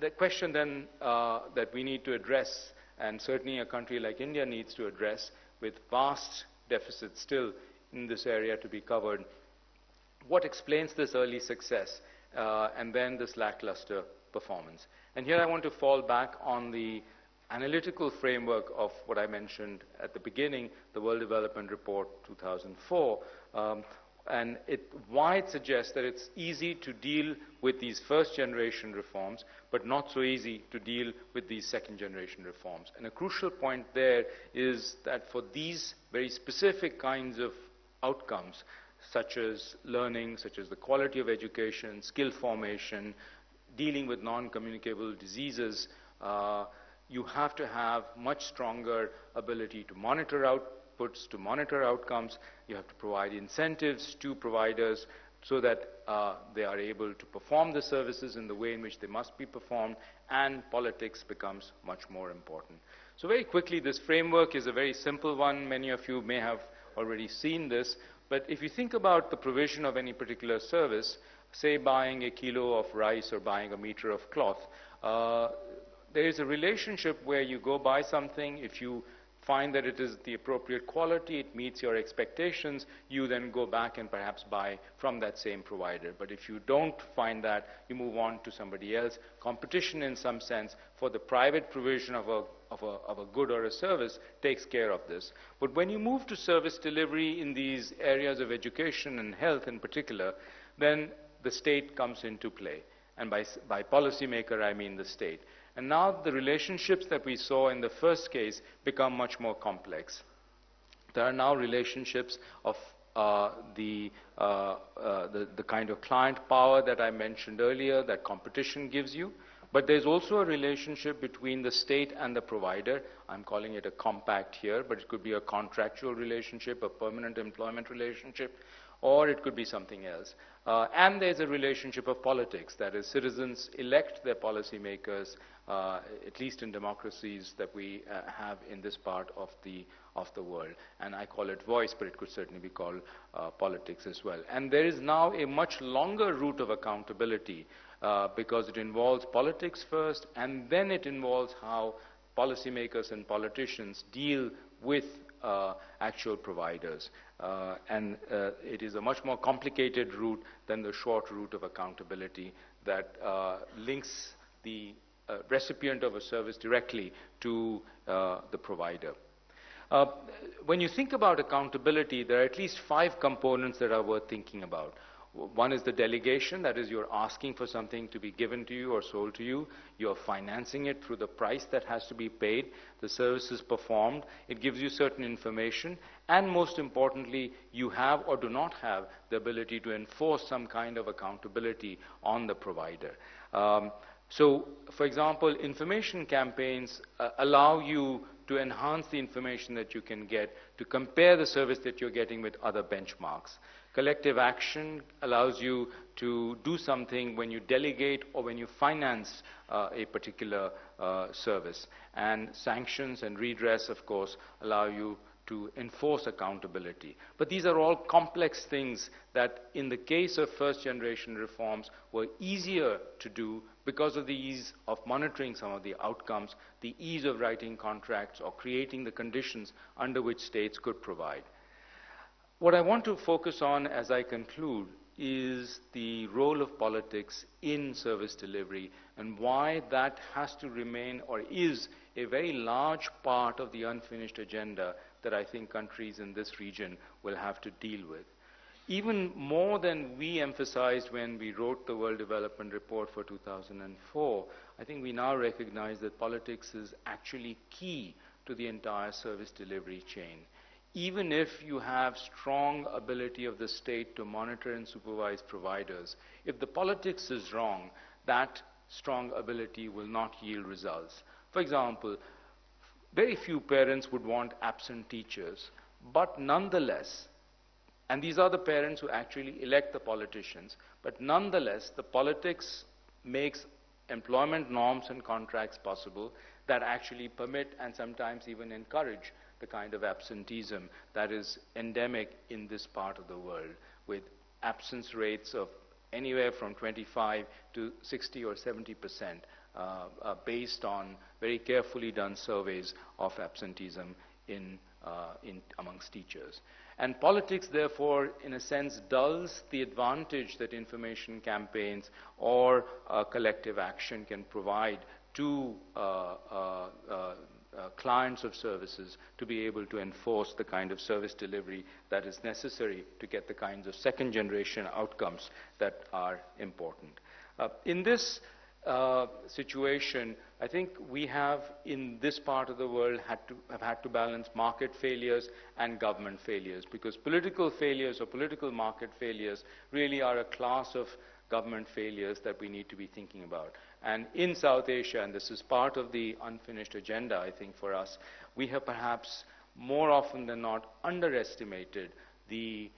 the question then that we need to address, and certainly a country like India needs to address, with vast deficits still in this area to be covered, what explains this early success and then this lackluster performance? And here I want to fall back on the analytical framework of what I mentioned at the beginning, the World Development Report 2004, and why it suggests that it's easy to deal with these first-generation reforms, but not so easy to deal with these second-generation reforms. And a crucial point there is that for these very specific kinds of outcomes, such as learning, such as the quality of education, skill formation, dealing with non-communicable diseases, you have to have much stronger ability to monitor outputs, to monitor outcomes. You have to provide incentives to providers so that they are able to perform the services in the way in which they must be performed, and politics becomes much more important. So very quickly, this framework is a very simple one. Many of you may have already seen this, but if you think about the provision of any particular service, say buying a kilo of rice or buying a meter of cloth, there is a relationship where you go buy something. If you find that it is the appropriate quality, it meets your expectations, you then go back and perhaps buy from that same provider. But if you don't find that, you move on to somebody else. Competition, in some sense, for the private provision of a good or a service takes care of this. But when you move to service delivery in these areas of education and health in particular, then the state comes into play. And by policymaker, I mean the state. And now the relationships that we saw in the first case become much more complex. There are now relationships of the kind of client power that I mentioned earlier that competition gives you. But there's also a relationship between the state and the provider. I'm calling it a compact here, but it could be a contractual relationship, a permanent employment relationship, or it could be something else. And there's a relationship of politics, that is, citizens elect their policymakers, at least in democracies that we have in this part of the world. And I call it voice, but it could certainly be called politics as well. And there is now a much longer route of accountability because it involves politics first, and then it involves how policymakers and politicians deal with actual providers. And it is a much more complicated route than the short route of accountability that links the recipient of a service directly to the provider. When you think about accountability, there are at least 5 components that are worth thinking about. One is the delegation, that is, you're asking for something to be given to you or sold to you. You're financing it through the price that has to be paid. The service is performed. It gives you certain information. And most importantly, you have or do not have the ability to enforce some kind of accountability on the provider. So, for example, information campaigns allow you to enhance the information that you can get, to compare the service that you're getting with other benchmarks. Collective action allows you to do something when you delegate or when you finance a particular service. And sanctions and redress, of course, allow you to enforce accountability. But these are all complex things that, in the case of first-generation reforms, were easier to do because of the ease of monitoring some of the outcomes, the ease of writing contracts or creating the conditions under which states could provide. What I want to focus on as I conclude is the role of politics in service delivery and why that has to remain or is a very large part of the unfinished agenda that I think countries in this region will have to deal with. Even more than we emphasized when we wrote the World Development Report for 2004, I think we now recognize that politics is actually key to the entire service delivery chain. Even if you have strong ability of the state to monitor and supervise providers, if the politics is wrong, that strong ability will not yield results. For example, very few parents would want absent teachers, but nonetheless, and these are the parents who actually elect the politicians, but nonetheless, the politics makes employment norms and contracts possible that actually permit and sometimes even encourage the kind of absenteeism that is endemic in this part of the world, with absence rates of anywhere from 25 to 60 or 70% based on very carefully done surveys of absenteeism amongst teachers. And politics, therefore, in a sense, dulls the advantage that information campaigns or collective action can provide to clients of services to be able to enforce the kind of service delivery that is necessary to get the kinds of second-generation outcomes that are important. In this situation, I think we have, in this part of the world, have had to balance market failures and government failures, because political failures or political market failures really are a class of government failures that we need to be thinking about. And in South Asia, and this is part of the unfinished agenda, I think, for us, we have perhaps more often than not underestimated the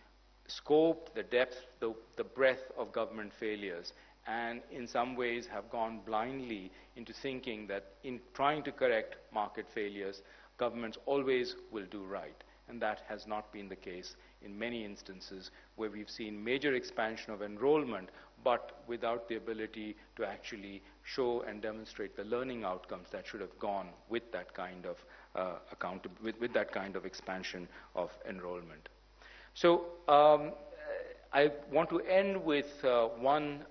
scope, the depth, the breadth of government failures, and in some ways have gone blindly into thinking that in trying to correct market failures, governments always will do right. And that has not been the case in many instances where we've seen major expansion of enrollment, but without the ability to actually show and demonstrate the learning outcomes that should have gone with that kind of with that kind of expansion of enrollment. So I want to end with one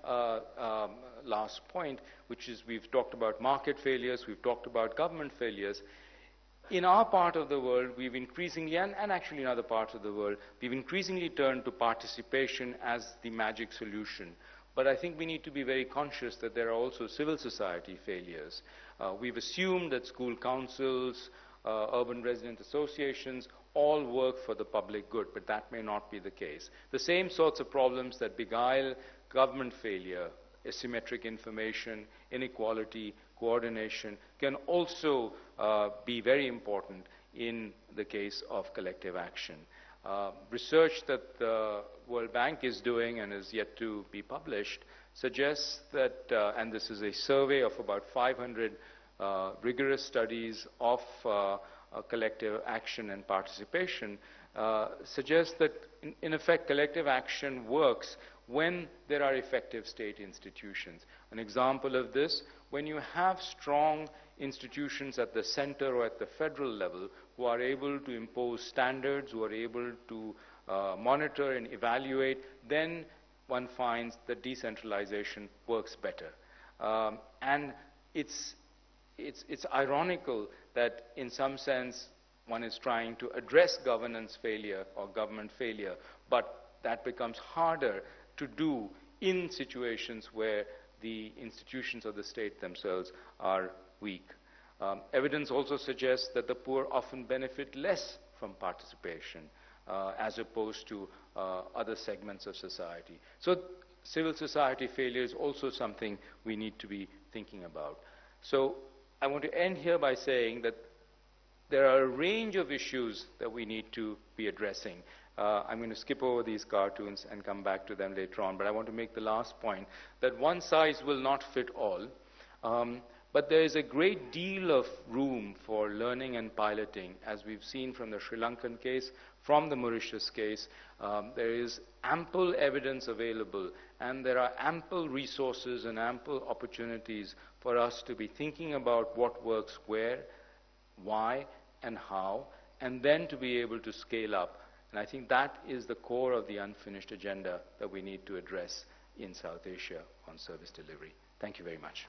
last point, which is we've talked about market failures, we've talked about government failures. In our part of the world, we've increasingly, and actually in other parts of the world, we've increasingly turned to participation as the magic solution. But I think we need to be very conscious that there are also civil society failures. We've assumed that school councils, urban resident associations, all work for the public good, but that may not be the case. The same sorts of problems that beguile government failure, asymmetric information, inequality, coordination, can also be very important in the case of collective action. Research that the World Bank is doing and is yet to be published suggests that, and this is a survey of about 500 rigorous studies of collective action and participation, suggests that in effect collective action works when there are effective state institutions. An example of this, when you have strong institutions at the center or at the federal level who are able to impose standards, who are able to monitor and evaluate, then one finds that decentralization works better. And it's ironical that in some sense one is trying to address governance failure or government failure, but that becomes harder to do in situations where the institutions of the state themselves are weak. Evidence also suggests that the poor often benefit less from participation as opposed to other segments of society. So civil society failure is also something we need to be thinking about. So I want to end here by saying that there are a range of issues that we need to be addressing. I'm going to skip over these cartoons and come back to them later on, but I want to make the last point that one size will not fit all, but there is a great deal of room for learning and piloting, as we've seen from the Sri Lankan case, from the Mauritius case. There is ample evidence available, and there are ample resources and ample opportunities for us to be thinking about what works where, why, and how, and then to be able to scale up. And I think that is the core of the unfinished agenda that we need to address in South Asia on service delivery. Thank you very much.